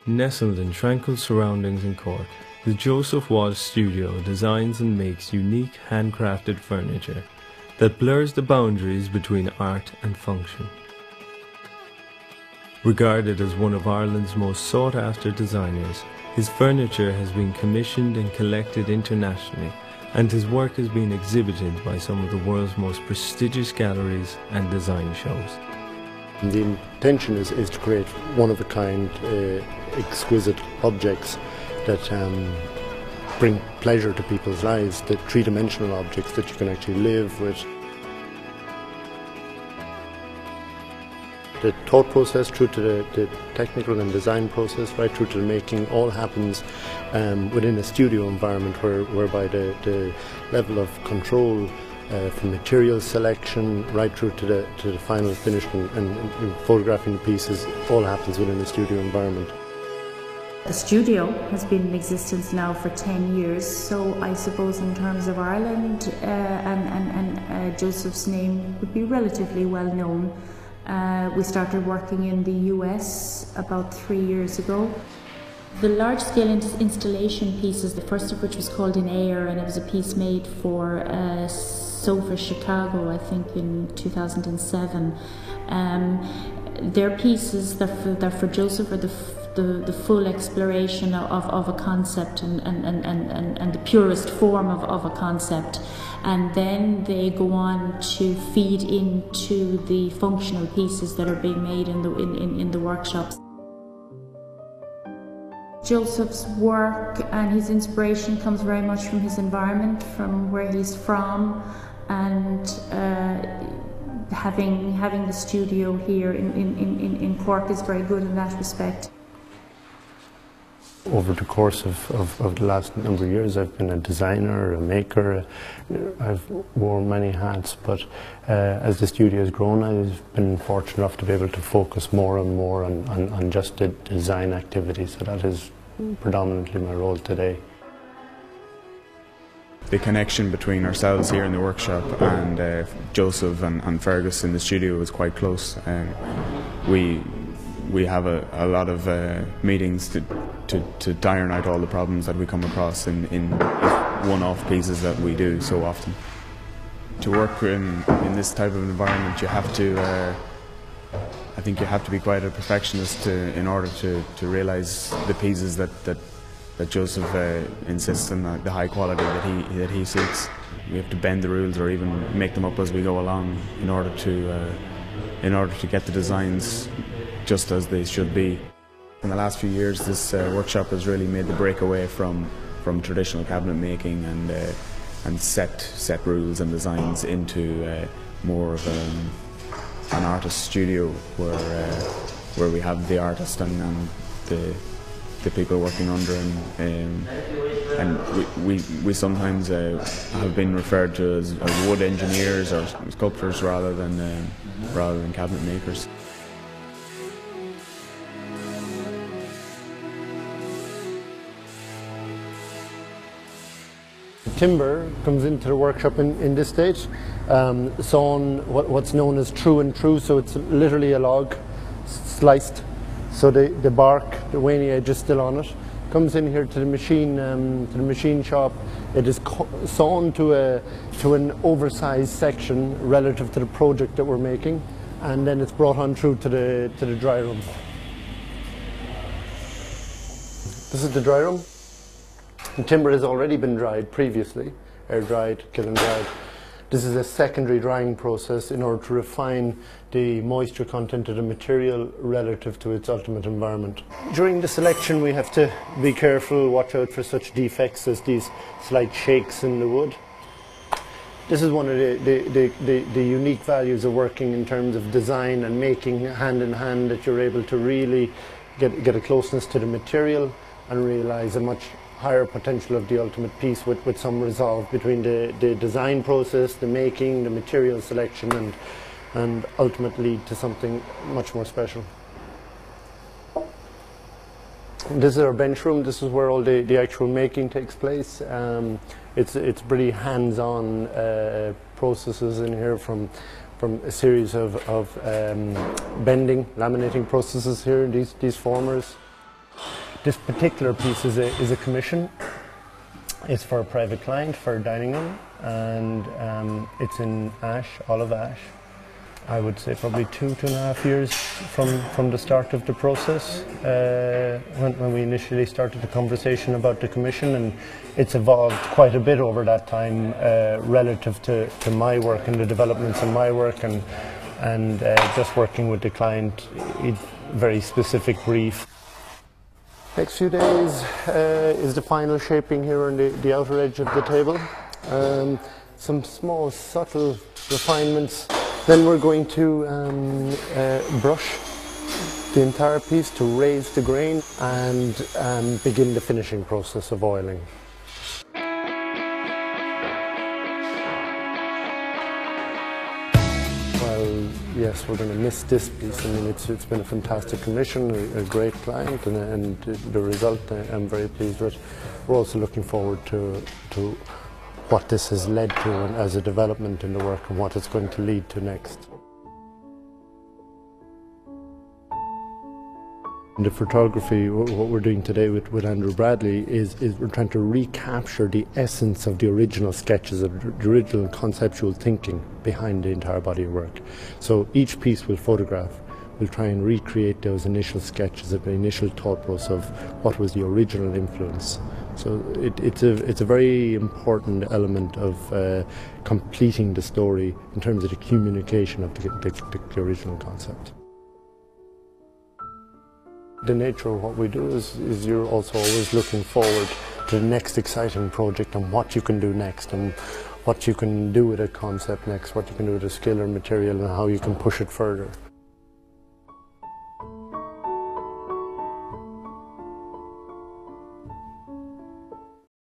Nestled in tranquil surroundings in Cork, the Joseph Walsh Studio designs and makes unique handcrafted furniture that blurs the boundaries between art and function. Regarded as one of Ireland's most sought-after designers, his furniture has been commissioned and collected internationally, and his work has been exhibited by some of the world's most prestigious galleries and design shows. The intention is to create one-of-a-kind, exquisite objects that bring pleasure to people's lives, the three-dimensional objects that you can actually live with. The thought process through to the technical and design process, right through to the making, all happens within a studio environment whereby the level of control from material selection right through to the final finish and photographing the pieces all happens within a studio environment. The studio has been in existence now for 10 years, so I suppose in terms of Ireland and Joseph's name would be relatively well known. We started working in the US about 3 years ago. The large-scale installation pieces, the first of which was called In Air, and it was a piece made for Sofa Chicago, I think in 2007. Their pieces that for Joseph are the full exploration of a concept and the purest form of a concept, and then they go on to feed into the functional pieces that are being made in the workshops. Joseph's work and his inspiration comes very much from his environment, from where he's from, and having the studio here in Cork is very good in that respect. Over the course of the last number of years, I've been a designer, a maker. I've worn many hats, but as the studio has grown, I've been fortunate enough to be able to focus more and more on just the design activity, so that is predominantly my role today. The connection between ourselves here in the workshop and Joseph and Fergus in the studio is quite close. We have a lot of meetings to iron out all the problems that we come across in one-off pieces that we do so often. To work in this type of environment, you have to I think you have to be quite a perfectionist in order to realise the pieces that Joseph insists on, the high quality that he seeks. We have to bend the rules or even make them up as we go along in order to get the designs just as they should be. In the last few years, this workshop has really made the breakaway from traditional cabinet making and set rules and designs into more of an artist studio where we have the artist and the people working under him, and we sometimes have been referred to as wood engineers or sculptors rather than cabinet makers. Timber comes into the workshop in this stage, sawn what's known as true and true, so it's literally a log sliced, so the bark, the veiny edge is still on it. Comes in here to the machine shop. It is sawn to an oversized section relative to the project that we're making, and then it's brought on through to the dry room. This is the dry room. The timber has already been dried previously, air dried, kiln dried. This is a secondary drying process in order to refine the moisture content of the material relative to its ultimate environment. During the selection, we have to be careful, watch out for such defects as these slight shakes in the wood. This is one of the unique values of working in terms of design and making hand in hand, that you're able to really get a closeness to the material and realise a much higher potential of the ultimate piece with some resolve between the design process, the making, the material selection, and ultimately to something much more special. This is our bench room. This is where all the actual making takes place. It's pretty hands-on processes in here, from a series of bending, laminating processes here, these formers. This particular piece is a commission. It's for a private client for a dining room, and it's in ash, olive ash. I would say probably 2.5 years from the start of the process, when we initially started the conversation about the commission, and it's evolved quite a bit over that time relative to my work and the developments in my work, and just working with the client, very specific brief. Next few days is the final shaping here on the outer edge of the table. Some small subtle refinements. Then we're going to brush the entire piece to raise the grain and begin the finishing process of oiling. Well, yes, we're going to miss this piece. I mean, it's been a fantastic commission, a great client, and the result I'm very pleased with. We're also looking forward to what this has led to and as a development in the work, and what it's going to lead to next. In the photography, what we're doing today with Andrew Bradley is we're trying to recapture the essence of the original sketches, of the original conceptual thinking behind the entire body of work. So each piece we'll photograph, we'll try and recreate those initial sketches, the initial thought process of what was the original influence. So it's a very important element of completing the story in terms of the communication of the original concept. The nature of what we do is you're also always looking forward to the next exciting project and what you can do next, and what you can do with a concept next, what you can do with a skill or material, and how you can push it further.